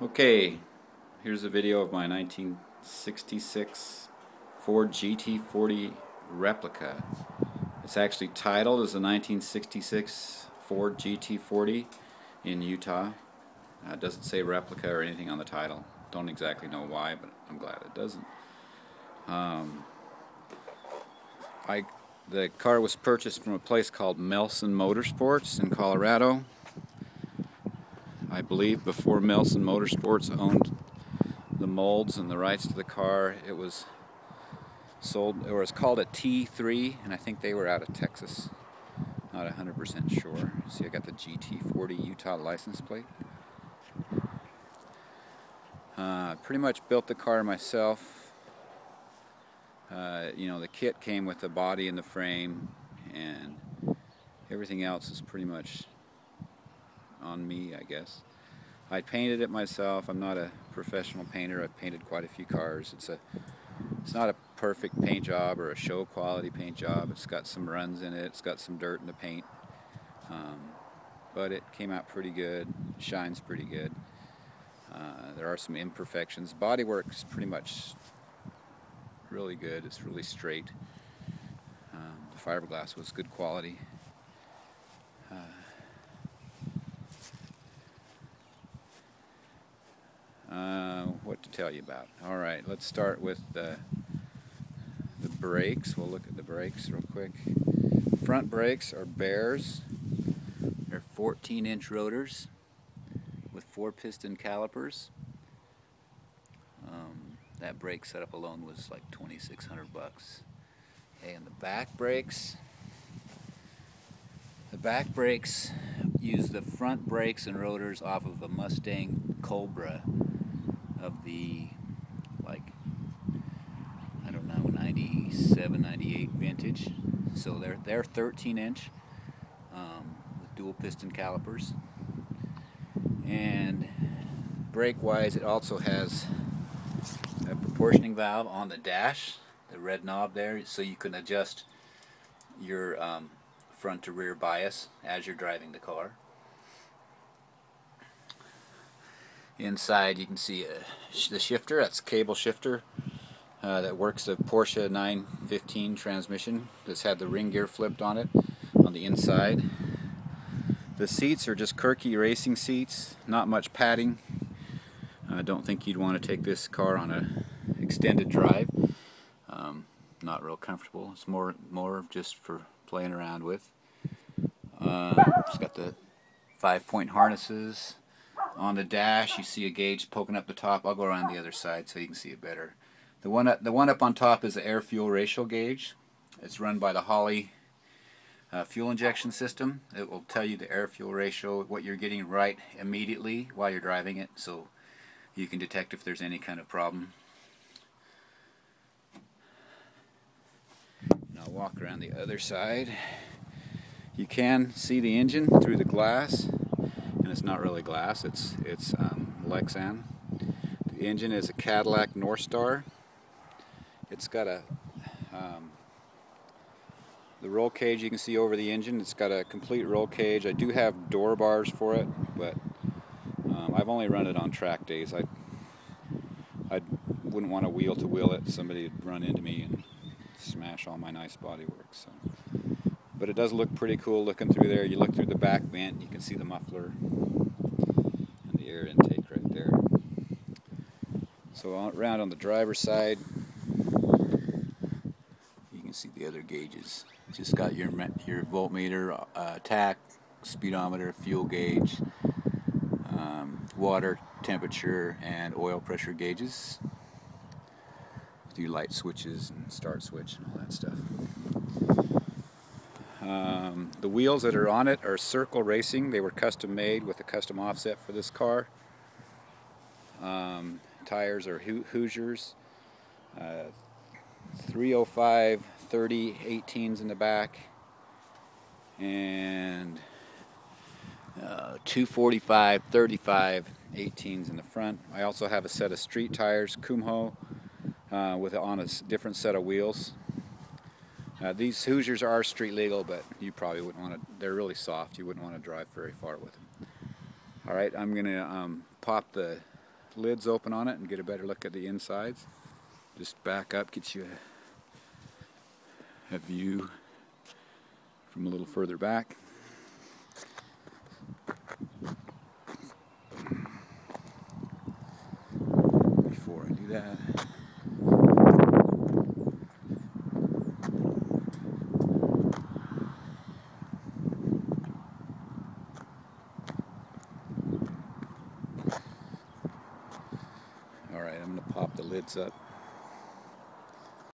Okay, here's a video of my 1966 Ford GT40 replica. It's actually titled as the 1966 Ford GT40 in Utah. It doesn't say replica or anything on the title. Don't exactly know why, but I'm glad it doesn't. The car was purchased from a place called Melson Motorsports in Colorado. I believe before Melson Motorsports owned the molds and the rights to the car, it was sold, or it's called a T3, and I think they were out of Texas. Not 100% sure. See, I got the GT40 Utah license plate. Pretty much built the car myself. The kit came with the body and the frame, and everything else is pretty much on me, I guess. I painted it myself. I'm not a professional painter. I've painted quite a few cars. It's not a perfect paint job or a show quality paint job. It's got some runs in it. It's got some dirt in the paint. But it came out pretty good. Shines pretty good. There are some imperfections. Bodywork is pretty much really good. It's really straight. The fiberglass was good quality. What to tell you about? All right, let's start with the brakes. We'll look at the brakes real quick. Front brakes are Bears. They're 14-inch rotors with 4-piston calipers. That brake setup alone was like $2,600. Okay, and the back brakes. The back brakes use the front brakes and rotors off of a Mustang Cobra of the, I don't know, 97, 98 vintage. So they're 13-inch with dual piston calipers. And brake-wise, it also has a proportioning valve on the dash, the red knob there, so you can adjust your front to rear bias as you're driving the car. Inside you can see the shifter. That's a cable shifter that works the Porsche 915 transmission that's had the ring gear flipped on it on the inside. The seats are just Kirky racing seats, not much padding. I don't think you'd want to take this car on a extended drive. Not real comfortable. It's more just for playing around with. It's got the 5-point harnesses. On the dash, you see a gauge poking up the top. I'll go around the other side so you can see it better. The one up on top is the air-fuel ratio gauge. It's run by the Holley fuel injection system. It will tell you the air-fuel ratio, what you're getting right immediately while you're driving it, so you can detect if there's any kind of problem. And I'll walk around the other side. You can see the engine through the glass, and it's not really glass, it's Lexan. The engine is a Cadillac Northstar. It's got the roll cage you can see over the engine. It's got a complete roll cage. I do have door bars for it, but I've only run it on track days. I wouldn't want to wheel-to-wheel it. Somebody would run into me and smash all my nice bodywork. So, but it does look pretty cool looking through there. You look through the back vent, you can see the muffler and the air intake right there. So around on the driver's side, you can see the other gauges. It's just got your voltmeter, tach, speedometer, fuel gauge, water temperature, and oil pressure gauges. With your light switches and start switch and all that stuff. The wheels that are on it are Circle Racing. They were custom made with a custom offset for this car. Tires are Hoosiers. 305 30 18s in the back, and 245 35 18s in the front. I also have a set of street tires, Kumho, on a different set of wheels. These Hoosiers are street legal, but you probably wouldn't want to. They're really soft. You wouldn't want to drive very far with them. All right, I'm going to pop the the lids open on it and get a better look at the insides. Just back up, gets you a view from a little further back. Before I do that, alright, I'm going to pop the lids up.